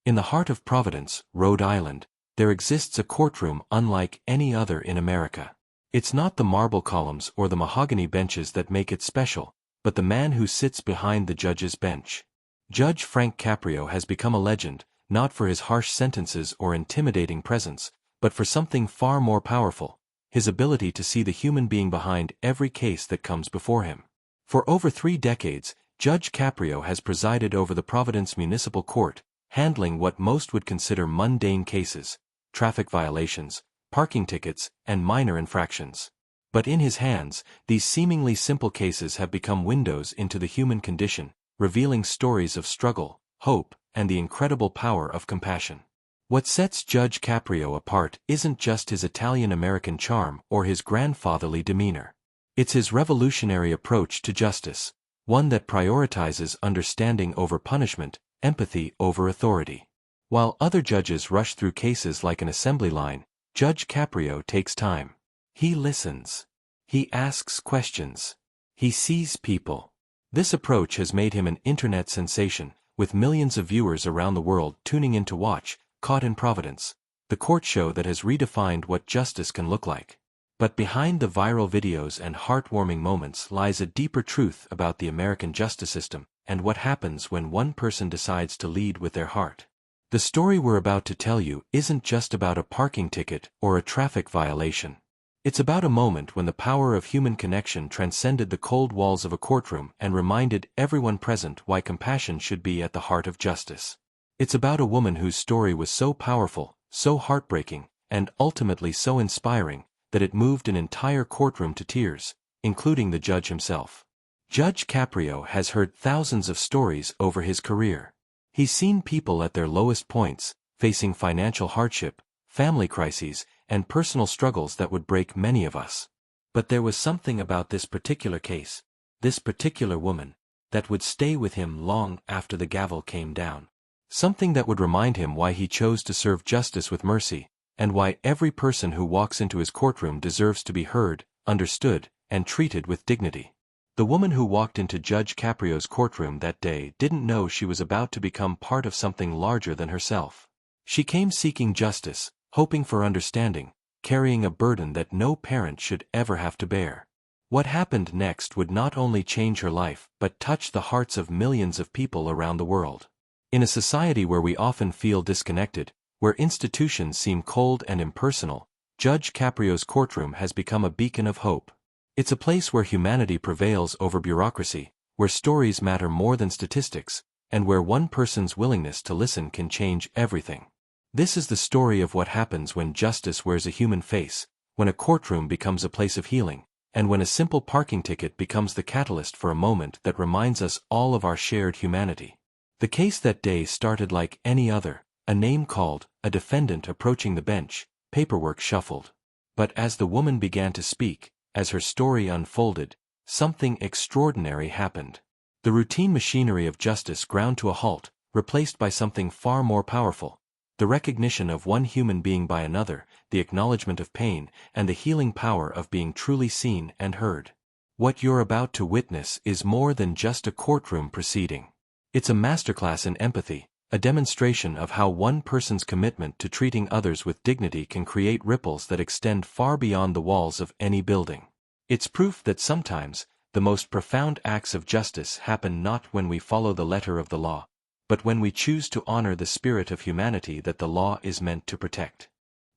In the heart of Providence, Rhode Island, there exists a courtroom unlike any other in America. It's not the marble columns or the mahogany benches that make it special, but the man who sits behind the judge's bench. Judge Frank Caprio has become a legend, not for his harsh sentences or intimidating presence, but for something far more powerful: his ability to see the human being behind every case that comes before him. For over 3 decades, Judge Caprio has presided over the Providence Municipal Court, handling what most would consider mundane cases: traffic violations, parking tickets, and minor infractions. But in his hands, these seemingly simple cases have become windows into the human condition, revealing stories of struggle, hope, and the incredible power of compassion. What sets Judge Caprio apart isn't just his Italian-American charm or his grandfatherly demeanor. It's his revolutionary approach to justice, one that prioritizes understanding over punishment, empathy over authority. While other judges rush through cases like an assembly line, Judge Caprio takes time. He listens. He asks questions. He sees people. This approach has made him an internet sensation, with millions of viewers around the world tuning in to watch Caught in Providence, the court show that has redefined what justice can look like. But behind the viral videos and heartwarming moments lies a deeper truth about the American justice system and what happens when one person decides to lead with their heart. The story we're about to tell you isn't just about a parking ticket or a traffic violation. It's about a moment when the power of human connection transcended the cold walls of a courtroom and reminded everyone present why compassion should be at the heart of justice. It's about a woman whose story was so powerful, so heartbreaking, and ultimately so inspiring that it moved an entire courtroom to tears, including the judge himself. Judge Caprio has heard thousands of stories over his career. He's seen people at their lowest points, facing financial hardship, family crises, and personal struggles that would break many of us. But there was something about this particular case, this particular woman, that would stay with him long after the gavel came down. Something that would remind him why he chose to serve justice with mercy, and why every person who walks into his courtroom deserves to be heard, understood, and treated with dignity. The woman who walked into Judge Caprio's courtroom that day didn't know she was about to become part of something larger than herself. She came seeking justice, hoping for understanding, carrying a burden that no parent should ever have to bear. What happened next would not only change her life but touch the hearts of millions of people around the world. In a society where we often feel disconnected, where institutions seem cold and impersonal, Judge Caprio's courtroom has become a beacon of hope. It's a place where humanity prevails over bureaucracy, where stories matter more than statistics, and where one person's willingness to listen can change everything. This is the story of what happens when justice wears a human face, when a courtroom becomes a place of healing, and when a simple parking ticket becomes the catalyst for a moment that reminds us all of our shared humanity. The case that day started like any other: a name called, a defendant approaching the bench, paperwork shuffled. But as the woman began to speak, as her story unfolded, something extraordinary happened. The routine machinery of justice ground to a halt, replaced by something far more powerful: the recognition of one human being by another, the acknowledgement of pain, and the healing power of being truly seen and heard. What you're about to witness is more than just a courtroom proceeding. It's a masterclass in empathy, a demonstration of how one person's commitment to treating others with dignity can create ripples that extend far beyond the walls of any building. It's proof that sometimes, the most profound acts of justice happen not when we follow the letter of the law, but when we choose to honor the spirit of humanity that the law is meant to protect.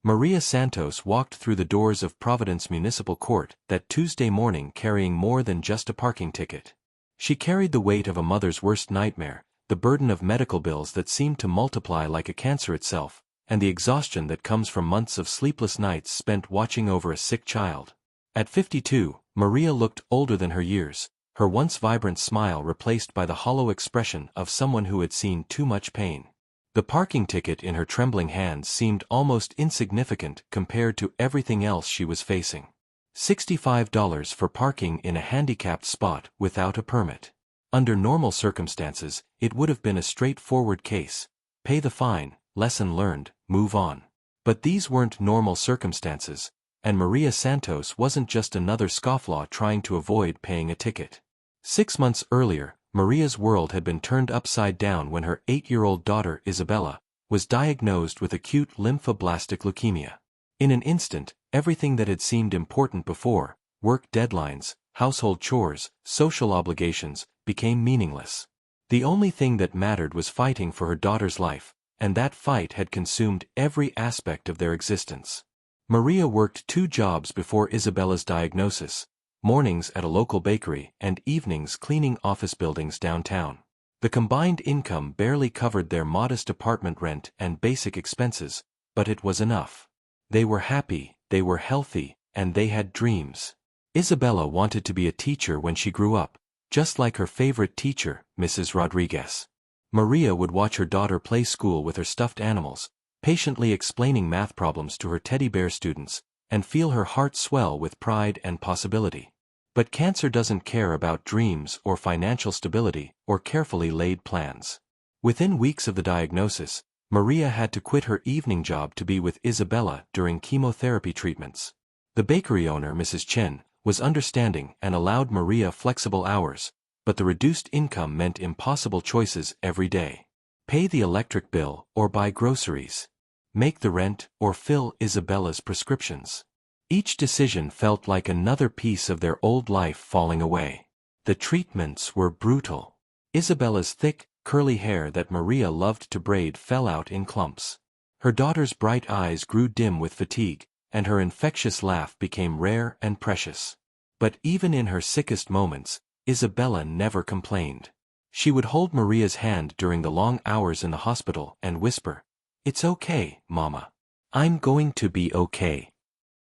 Maria Santos walked through the doors of Providence Municipal Court that Tuesday morning carrying more than just a parking ticket. She carried the weight of a mother's worst nightmare, the burden of medical bills that seemed to multiply like a cancer itself, and the exhaustion that comes from months of sleepless nights spent watching over a sick child. At 52, Maria looked older than her years, her once vibrant smile replaced by the hollow expression of someone who had seen too much pain. The parking ticket in her trembling hands seemed almost insignificant compared to everything else she was facing. $65 for parking in a handicapped spot without a permit. Under normal circumstances, it would have been a straightforward case: pay the fine, lesson learned, move on. But these weren't normal circumstances, and Maria Santos wasn't just another scofflaw trying to avoid paying a ticket. 6 months earlier, Maria's world had been turned upside down when her 8-year-old daughter Isabella, was diagnosed with acute lymphoblastic leukemia. In an instant, everything that had seemed important before, work deadlines, household chores, social obligations, became meaningless. The only thing that mattered was fighting for her daughter's life, and that fight had consumed every aspect of their existence. Maria worked 2 jobs before Isabella's diagnosis, mornings at a local bakery and evenings cleaning office buildings downtown. The combined income barely covered their modest apartment rent and basic expenses, but it was enough. They were happy, they were healthy, and they had dreams. Isabella wanted to be a teacher when she grew up, just like her favorite teacher, Mrs. Rodriguez. Maria would watch her daughter play school with her stuffed animals, patiently explaining math problems to her teddy bear students, and feel her heart swell with pride and possibility. But cancer doesn't care about dreams or financial stability or carefully laid plans. Within weeks of the diagnosis, Maria had to quit her evening job to be with Isabella during chemotherapy treatments. The bakery owner, Mrs. Chen, was understanding and allowed Maria flexible hours, but the reduced income meant impossible choices every day. Pay the electric bill or buy groceries. Make the rent or fill Isabella's prescriptions. Each decision felt like another piece of their old life falling away. The treatments were brutal. Isabella's thick, curly hair that Maria loved to braid fell out in clumps. Her daughter's bright eyes grew dim with fatigue, and her infectious laugh became rare and precious. But even in her sickest moments, Isabella never complained. She would hold Maria's hand during the long hours in the hospital and whisper, "It's okay, Mama. I'm going to be okay."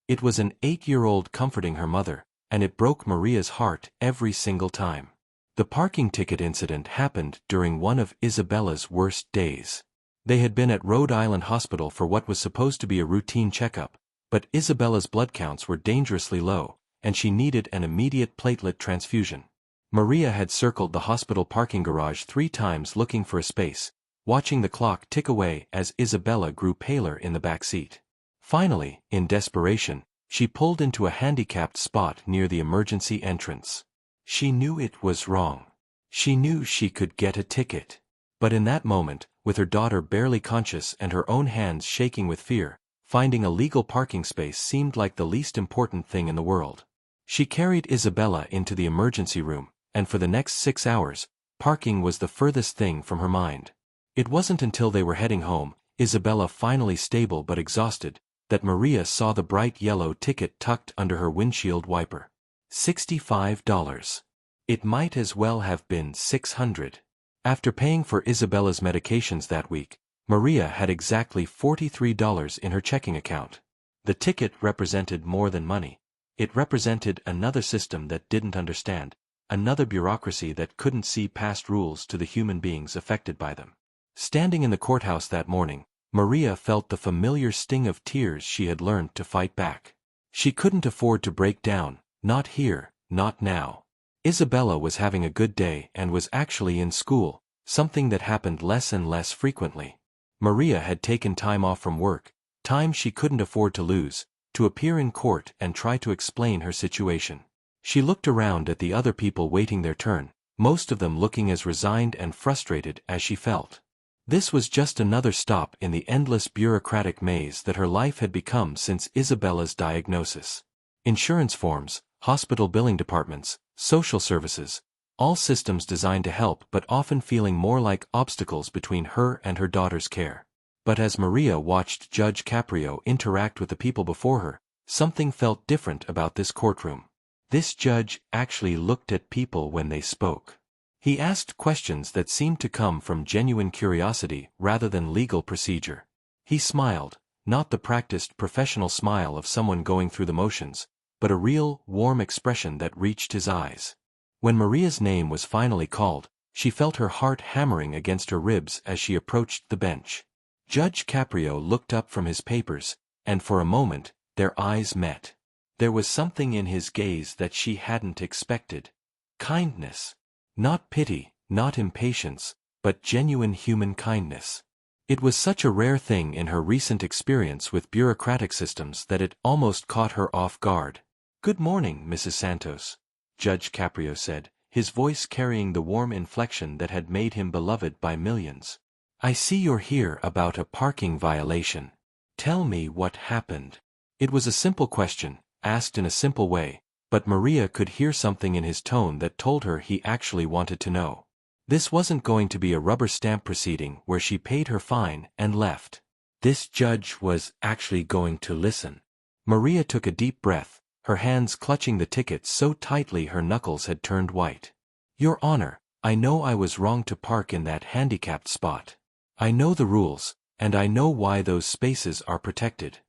It was an 8-year-old comforting her mother, and it broke Maria's heart every single time. The parking ticket incident happened during one of Isabella's worst days. They had been at Rhode Island Hospital for what was supposed to be a routine checkup, but Isabella's blood counts were dangerously low, and she needed an immediate platelet transfusion. Maria had circled the hospital parking garage 3 times looking for a space, watching the clock tick away as Isabella grew paler in the back seat. Finally, in desperation, she pulled into a handicapped spot near the emergency entrance. She knew it was wrong. She knew she could get a ticket. But in that moment, with her daughter barely conscious and her own hands shaking with fear, finding a legal parking space seemed like the least important thing in the world. She carried Isabella into the emergency room, and for the next 6 hours, parking was the furthest thing from her mind. It wasn't until they were heading home, Isabella finally stable but exhausted, that Maria saw the bright yellow ticket tucked under her windshield wiper. $65. It might as well have been $600. After paying for Isabella's medications that week, Maria had exactly $43 in her checking account. The ticket represented more than money. It represented another system that didn't understand, another bureaucracy that couldn't see past rules to the human beings affected by them. Standing in the courthouse that morning, Maria felt the familiar sting of tears she had learned to fight back. She couldn't afford to break down, not here, not now. Isabella was having a good day and was actually in school, something that happened less and less frequently. Maria had taken time off from work, time she couldn't afford to lose, to appear in court and try to explain her situation. She looked around at the other people waiting their turn, most of them looking as resigned and frustrated as she felt. This was just another stop in the endless bureaucratic maze that her life had become since Isabella's diagnosis. Insurance forms, hospital billing departments, social services, all systems designed to help but often feeling more like obstacles between her and her daughter's care. But as Maria watched Judge Caprio interact with the people before her, something felt different about this courtroom. This judge actually looked at people when they spoke. He asked questions that seemed to come from genuine curiosity rather than legal procedure. He smiled, not the practiced professional smile of someone going through the motions, but a real, warm expression that reached his eyes. When Maria's name was finally called, she felt her heart hammering against her ribs as she approached the bench. Judge Caprio looked up from his papers, and for a moment, their eyes met. There was something in his gaze that she hadn't expected. Kindness. Not pity, not impatience, but genuine human kindness. It was such a rare thing in her recent experience with bureaucratic systems that it almost caught her off guard. "Good morning, Mrs. Santos," Judge Caprio said, his voice carrying the warm inflection that had made him beloved by millions. I see you're here about a parking violation. Tell me what happened. It was a simple question, asked in a simple way, but Maria could hear something in his tone that told her he actually wanted to know. This wasn't going to be a rubber stamp proceeding where she paid her fine and left. This judge was actually going to listen. Maria took a deep breath, her hands clutching the ticket so tightly her knuckles had turned white. Your Honor, I know I was wrong to park in that handicapped spot. I know the rules, and I know why those spaces are protected.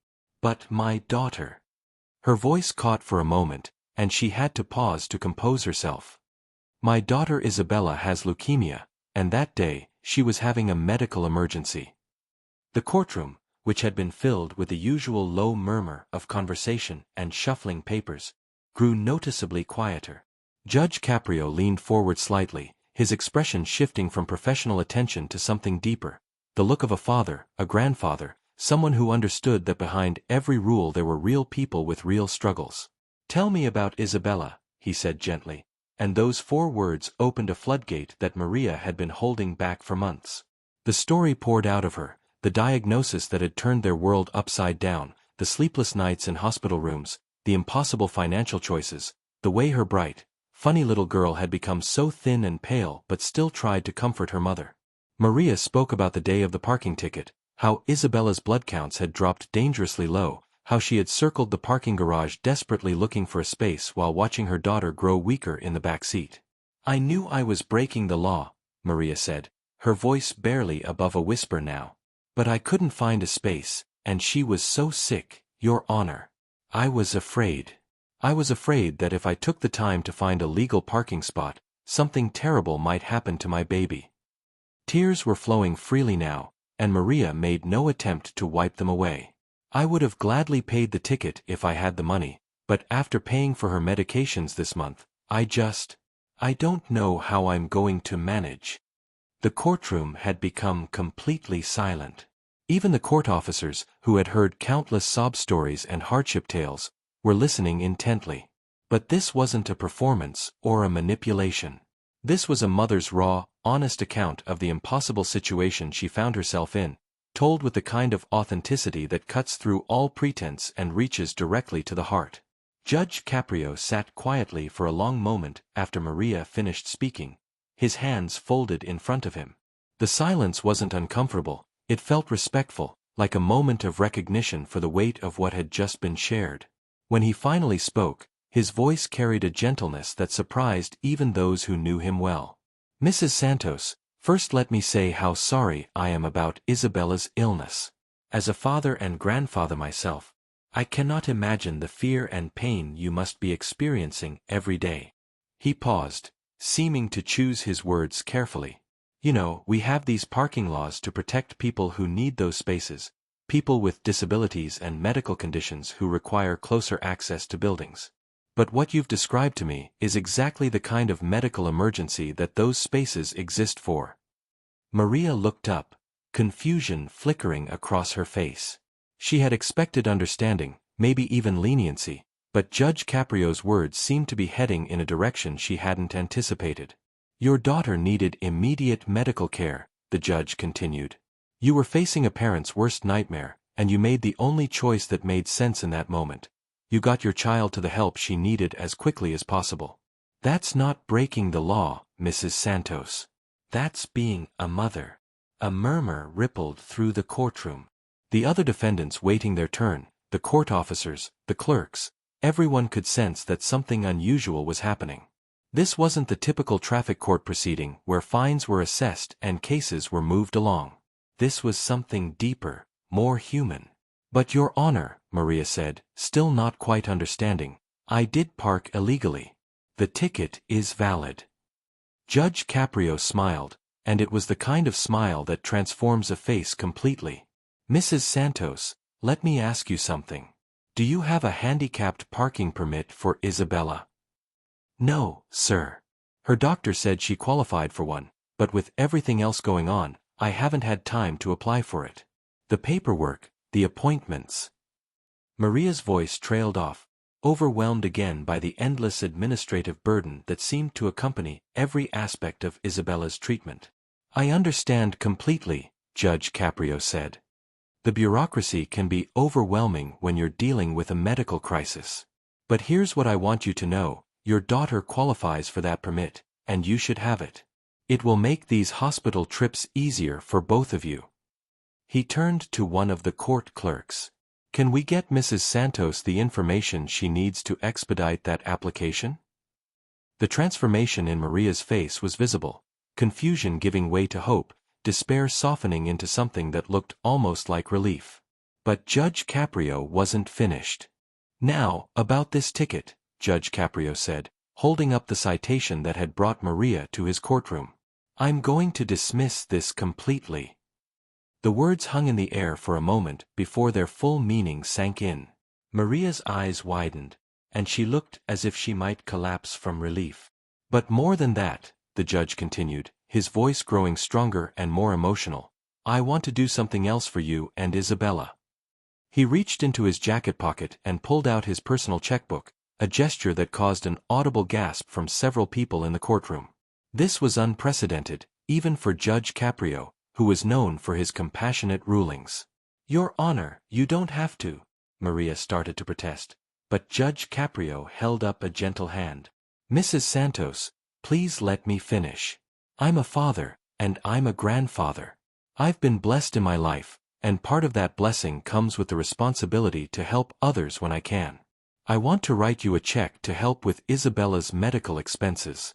But my daughter. Her voice caught for a moment, and she had to pause to compose herself. My daughter Isabella has leukemia, and that day, she was having a medical emergency. The courtroom, which had been filled with the usual low murmur of conversation and shuffling papers, grew noticeably quieter. Judge Caprio leaned forward slightly, his expression shifting from professional attention to something deeper, the look of a father, a grandfather, someone who understood that behind every rule there were real people with real struggles. Tell me about Isabella, he said gently, and those 4 words opened a floodgate that Maria had been holding back for months. The story poured out of her, the diagnosis that had turned their world upside down, the sleepless nights in hospital rooms, the impossible financial choices, the way her bright, funny little girl had become so thin and pale but still tried to comfort her mother. Maria spoke about the day of the parking ticket, how Isabella's blood counts had dropped dangerously low, how she had circled the parking garage desperately looking for a space while watching her daughter grow weaker in the back seat. I knew I was breaking the law, Maria said, her voice barely above a whisper now. But I couldn't find a space, and she was so sick, Your Honor. I was afraid. I was afraid that if I took the time to find a legal parking spot, something terrible might happen to my baby. Tears were flowing freely now, and Maria made no attempt to wipe them away. I would have gladly paid the ticket if I had the money, but after paying for her medications this month, I don't know how I'm going to manage. The courtroom had become completely silent. Even the court officers, who had heard countless sob stories and hardship tales, were listening intently. But this wasn't a performance or a manipulation. This was a mother's raw, honest account of the impossible situation she found herself in, told with the kind of authenticity that cuts through all pretense and reaches directly to the heart. Judge Caprio sat quietly for a long moment after Maria finished speaking, his hands folded in front of him. The silence wasn't uncomfortable, it felt respectful, like a moment of recognition for the weight of what had just been shared. When he finally spoke, his voice carried a gentleness that surprised even those who knew him well. Mrs. Santos, first let me say how sorry I am about Isabella's illness. As a father and grandfather myself, I cannot imagine the fear and pain you must be experiencing every day. He paused, seeming to choose his words carefully. You know, we have these parking laws to protect people who need those spaces, people with disabilities and medical conditions who require closer access to buildings. But what you've described to me is exactly the kind of medical emergency that those spaces exist for. Maria looked up, confusion flickering across her face. She had expected understanding, maybe even leniency, but Judge Caprio's words seemed to be heading in a direction she hadn't anticipated. Your daughter needed immediate medical care, the judge continued. You were facing a parent's worst nightmare, and you made the only choice that made sense in that moment. You got your child to the help she needed as quickly as possible. That's not breaking the law, Mrs. Santos. That's being a mother. A murmur rippled through the courtroom. The other defendants waiting their turn, the court officers, the clerks, everyone could sense that something unusual was happening. This wasn't the typical traffic court proceeding where fines were assessed and cases were moved along. This was something deeper, more human. But Your Honor, Maria said, still not quite understanding, I did park illegally. The ticket is valid. Judge Caprio smiled, and it was the kind of smile that transforms a face completely. Mrs. Santos, let me ask you something. Do you have a handicapped parking permit for Isabella? No, sir. Her doctor said she qualified for one, but with everything else going on, I haven't had time to apply for it. The paperwork, the appointments. Maria's voice trailed off, overwhelmed again by the endless administrative burden that seemed to accompany every aspect of Isabella's treatment. I understand completely, Judge Caprio said. The bureaucracy can be overwhelming when you're dealing with a medical crisis. But here's what I want you to know, your daughter qualifies for that permit, and you should have it. It will make these hospital trips easier for both of you. He turned to one of the court clerks. Can we get Mrs. Santos the information she needs to expedite that application? The transformation in Maria's face was visible, confusion giving way to hope, despair softening into something that looked almost like relief. But Judge Caprio wasn't finished. Now, about this ticket, Judge Caprio said, holding up the citation that had brought Maria to his courtroom. I'm going to dismiss this completely. The words hung in the air for a moment before their full meaning sank in. Maria's eyes widened, and she looked as if she might collapse from relief. But more than that, the judge continued, his voice growing stronger and more emotional, I want to do something else for you and Isabella. He reached into his jacket pocket and pulled out his personal checkbook, a gesture that caused an audible gasp from several people in the courtroom. This was unprecedented, even for Judge Caprio, who was known for his compassionate rulings. Your Honor, you don't have to, Maria started to protest, but Judge Caprio held up a gentle hand. Mrs. Santos, please let me finish. I'm a father, and I'm a grandfather. I've been blessed in my life, and part of that blessing comes with the responsibility to help others when I can. I want to write you a check to help with Isabella's medical expenses.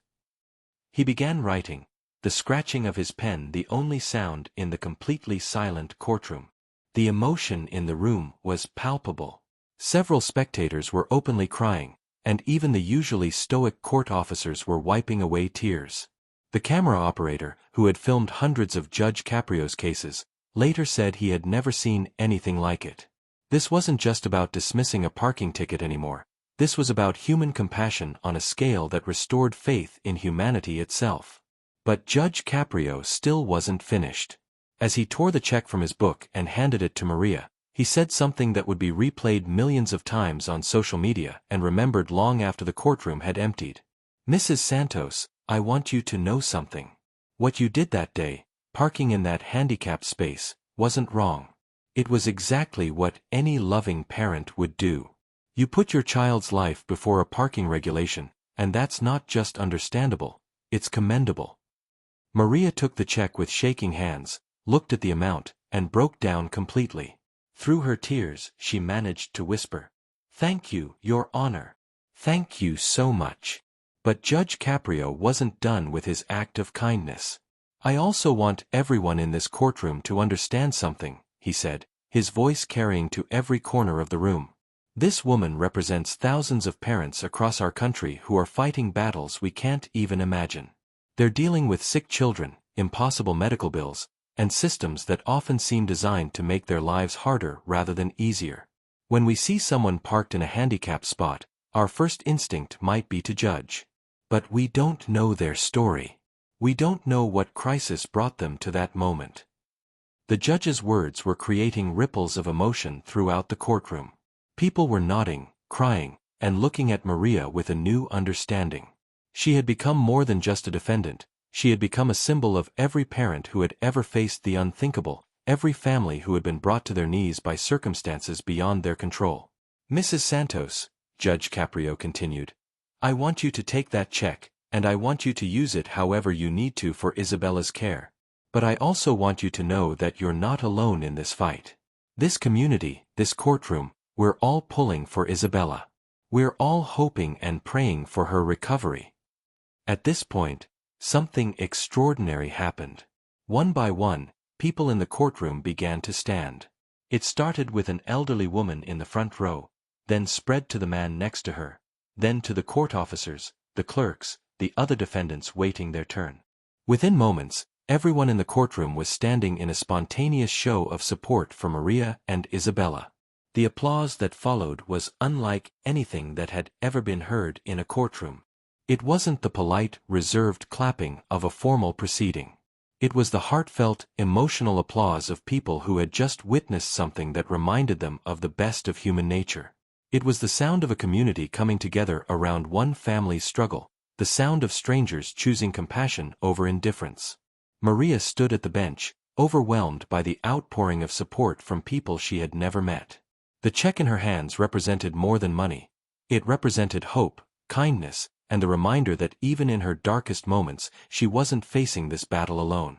He began writing, the scratching of his pen the only sound in the completely silent courtroom. The emotion in the room was palpable. Several spectators were openly crying, and even the usually stoic court officers were wiping away tears. The camera operator, who had filmed hundreds of Judge Caprio's cases, later said he had never seen anything like it. This wasn't just about dismissing a parking ticket anymore. This was about human compassion on a scale that restored faith in humanity itself. But Judge Caprio still wasn't finished. As he tore the check from his book and handed it to Maria, he said something that would be replayed millions of times on social media and remembered long after the courtroom had emptied. Mrs. Santos, I want you to know something. What you did that day, parking in that handicapped space, wasn't wrong. It was exactly what any loving parent would do. You put your child's life before a parking regulation, and that's not just understandable, it's commendable. Maria took the check with shaking hands, looked at the amount, and broke down completely. Through her tears, she managed to whisper, Thank you, Your Honor. Thank you so much. But Judge Caprio wasn't done with his act of kindness. I also want everyone in this courtroom to understand something, he said, his voice carrying to every corner of the room. This woman represents thousands of parents across our country who are fighting battles we can't even imagine. They're dealing with sick children, impossible medical bills, and systems that often seem designed to make their lives harder rather than easier. When we see someone parked in a handicapped spot, our first instinct might be to judge. But we don't know their story. We don't know what crisis brought them to that moment. The judge's words were creating ripples of emotion throughout the courtroom. People were nodding, crying, and looking at Maria with a new understanding. She had become more than just a defendant. She had become a symbol of every parent who had ever faced the unthinkable, every family who had been brought to their knees by circumstances beyond their control. Mrs. Santos, Judge Caprio continued, I want you to take that check, and I want you to use it however you need to for Isabella's care. But I also want you to know that you're not alone in this fight. This community, this courtroom, we're all pulling for Isabella. We're all hoping and praying for her recovery. At this point, something extraordinary happened. One by one, people in the courtroom began to stand. It started with an elderly woman in the front row, then spread to the man next to her, then to the court officers, the clerks, the other defendants waiting their turn. Within moments, everyone in the courtroom was standing in a spontaneous show of support for Maria and Isabella. The applause that followed was unlike anything that had ever been heard in a courtroom. It wasn't the polite, reserved clapping of a formal proceeding. It was the heartfelt, emotional applause of people who had just witnessed something that reminded them of the best of human nature. It was the sound of a community coming together around one family's struggle, the sound of strangers choosing compassion over indifference. Maria stood at the bench, overwhelmed by the outpouring of support from people she had never met. The check in her hands represented more than money. It represented hope, kindness, and the reminder that even in her darkest moments, she wasn't facing this battle alone.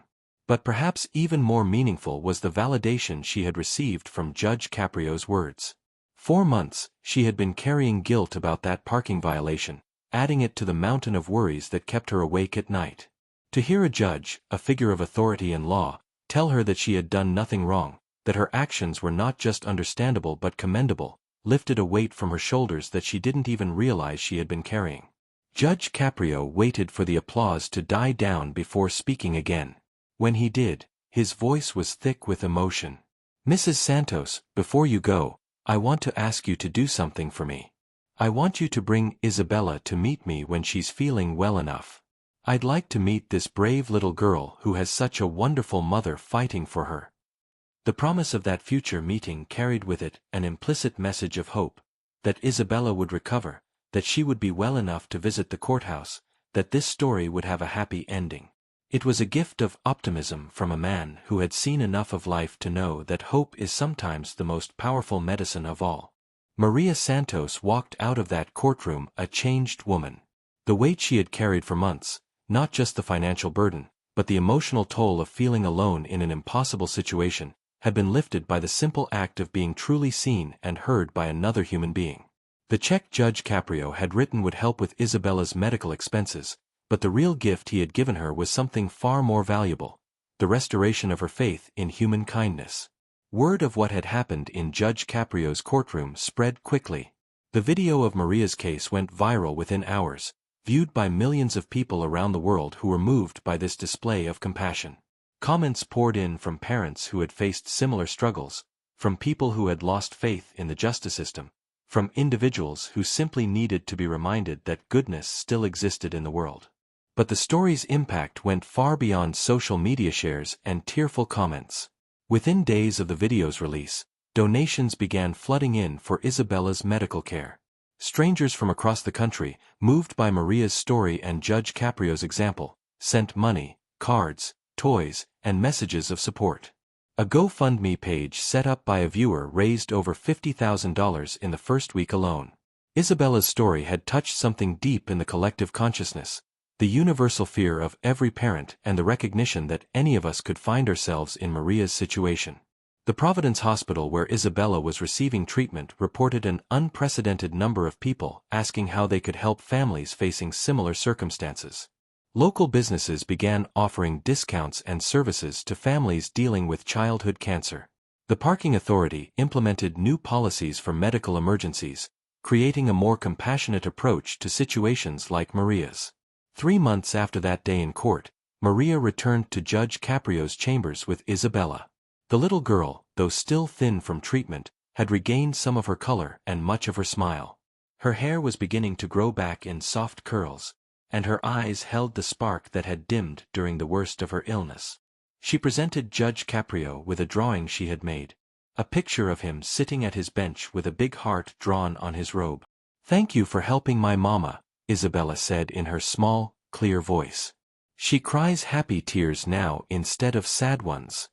But perhaps even more meaningful was the validation she had received from Judge Caprio's words. 4 months, she had been carrying guilt about that parking violation, adding it to the mountain of worries that kept her awake at night. To hear a judge, a figure of authority and law, tell her that she had done nothing wrong, that her actions were not just understandable but commendable, lifted a weight from her shoulders that she didn't even realize she had been carrying. Judge Caprio waited for the applause to die down before speaking again. When he did, his voice was thick with emotion. "Mrs. Santos, before you go, I want to ask you to do something for me. I want you to bring Isabella to meet me when she's feeling well enough. I'd like to meet this brave little girl who has such a wonderful mother fighting for her." The promise of that future meeting carried with it an implicit message of hope, that Isabella would recover, that she would be well enough to visit the courthouse, that this story would have a happy ending. It was a gift of optimism from a man who had seen enough of life to know that hope is sometimes the most powerful medicine of all. Maria Santos walked out of that courtroom a changed woman. The weight she had carried for months, not just the financial burden, but the emotional toll of feeling alone in an impossible situation, had been lifted by the simple act of being truly seen and heard by another human being. The check Judge Caprio had written would help with Isabella's medical expenses, but the real gift he had given her was something far more valuable: the restoration of her faith in human kindness. Word of what had happened in Judge Caprio's courtroom spread quickly. The video of Maria's case went viral within hours, viewed by millions of people around the world who were moved by this display of compassion. Comments poured in from parents who had faced similar struggles, from people who had lost faith in the justice system, from individuals who simply needed to be reminded that goodness still existed in the world. But the story's impact went far beyond social media shares and tearful comments. Within days of the video's release, donations began flooding in for Isabella's medical care. Strangers from across the country, moved by Maria's story and Judge Caprio's example, sent money, cards, toys, and messages of support. A GoFundMe page set up by a viewer raised over $50,000 in the first week alone. Isabella's story had touched something deep in the collective consciousness, the universal fear of every parent and the recognition that any of us could find ourselves in Maria's situation. The Providence Hospital where Isabella was receiving treatment reported an unprecedented number of people asking how they could help families facing similar circumstances. Local businesses began offering discounts and services to families dealing with childhood cancer. The parking authority implemented new policies for medical emergencies, creating a more compassionate approach to situations like Maria's. 3 months after that day in court, Maria returned to Judge Caprio's chambers with Isabella. The little girl, though still thin from treatment, had regained some of her color and much of her smile. Her hair was beginning to grow back in soft curls, and her eyes held the spark that had dimmed during the worst of her illness. She presented Judge Caprio with a drawing she had made, a picture of him sitting at his bench with a big heart drawn on his robe. "Thank you for helping my mama," Isabella said in her small, clear voice. "She cries happy tears now instead of sad ones."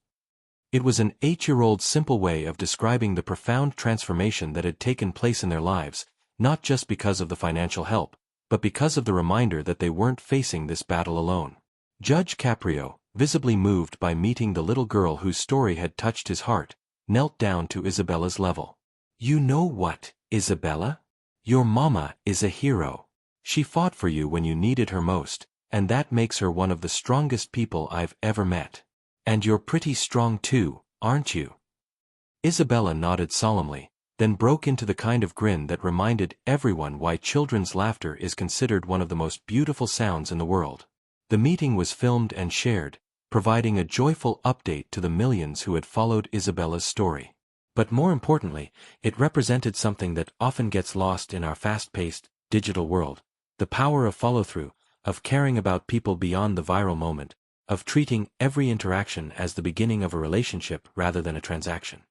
It was an 8-year-old simple way of describing the profound transformation that had taken place in their lives, not just because of the financial help, but because of the reminder that they weren't facing this battle alone. Judge Caprio, visibly moved by meeting the little girl whose story had touched his heart, knelt down to Isabella's level. "You know what, Isabella? Your mama is a hero. She fought for you when you needed her most, and that makes her one of the strongest people I've ever met. And you're pretty strong too, aren't you?" Isabella nodded solemnly, then broke into the kind of grin that reminded everyone why children's laughter is considered one of the most beautiful sounds in the world. The meeting was filmed and shared, providing a joyful update to the millions who had followed Isabella's story. But more importantly, it represented something that often gets lost in our fast-paced, digital world: the power of follow-through, of caring about people beyond the viral moment, of treating every interaction as the beginning of a relationship rather than a transaction.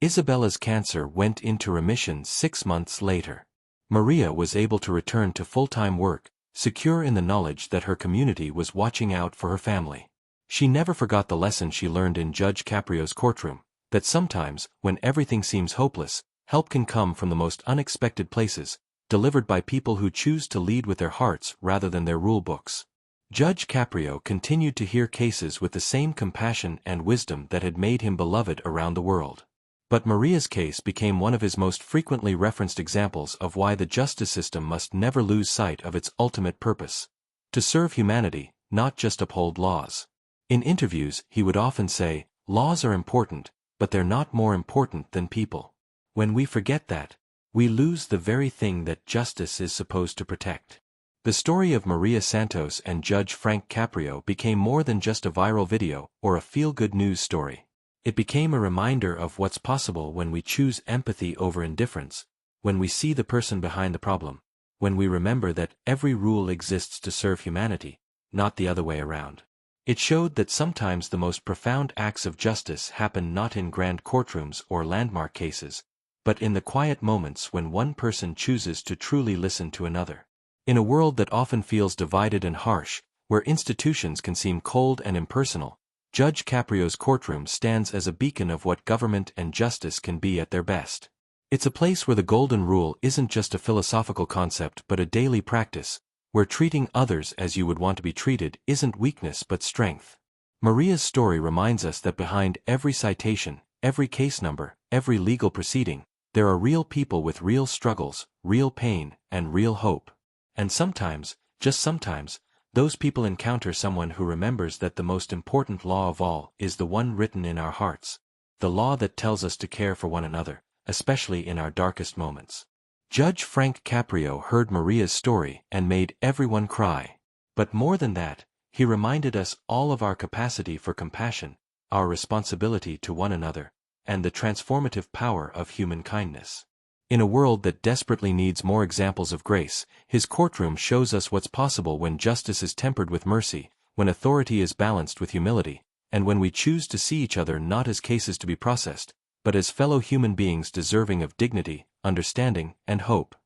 Isabella's cancer went into remission 6 months later. Maria was able to return to full-time work, secure in the knowledge that her community was watching out for her family. She never forgot the lesson she learned in Judge Caprio's courtroom, that sometimes, when everything seems hopeless, help can come from the most unexpected places, delivered by people who choose to lead with their hearts rather than their rule books. Judge Caprio continued to hear cases with the same compassion and wisdom that had made him beloved around the world. But Maria's case became one of his most frequently referenced examples of why the justice system must never lose sight of its ultimate purpose: to serve humanity, not just uphold laws. In interviews, he would often say, "Laws are important, but they're not more important than people." When we forget that, we lose the very thing that justice is supposed to protect. The story of Maria Santos and Judge Frank Caprio became more than just a viral video or a feel-good news story. It became a reminder of what's possible when we choose empathy over indifference, when we see the person behind the problem, when we remember that every rule exists to serve humanity, not the other way around. It showed that sometimes the most profound acts of justice happen not in grand courtrooms or landmark cases, but in the quiet moments when one person chooses to truly listen to another. In a world that often feels divided and harsh, where institutions can seem cold and impersonal, Judge Caprio's courtroom stands as a beacon of what government and justice can be at their best. It's a place where the golden rule isn't just a philosophical concept but a daily practice, where treating others as you would want to be treated isn't weakness but strength. Maria's story reminds us that behind every citation, every case number, every legal proceeding, there are real people with real struggles, real pain, and real hope. And sometimes, just sometimes, those people encounter someone who remembers that the most important law of all is the one written in our hearts, the law that tells us to care for one another, especially in our darkest moments. Judge Frank Caprio heard Maria's story and made everyone cry. But more than that, he reminded us all of our capacity for compassion, our responsibility to one another, and the transformative power of human kindness. In a world that desperately needs more examples of grace, his courtroom shows us what's possible when justice is tempered with mercy, when authority is balanced with humility, and when we choose to see each other not as cases to be processed, but as fellow human beings deserving of dignity, understanding, and hope.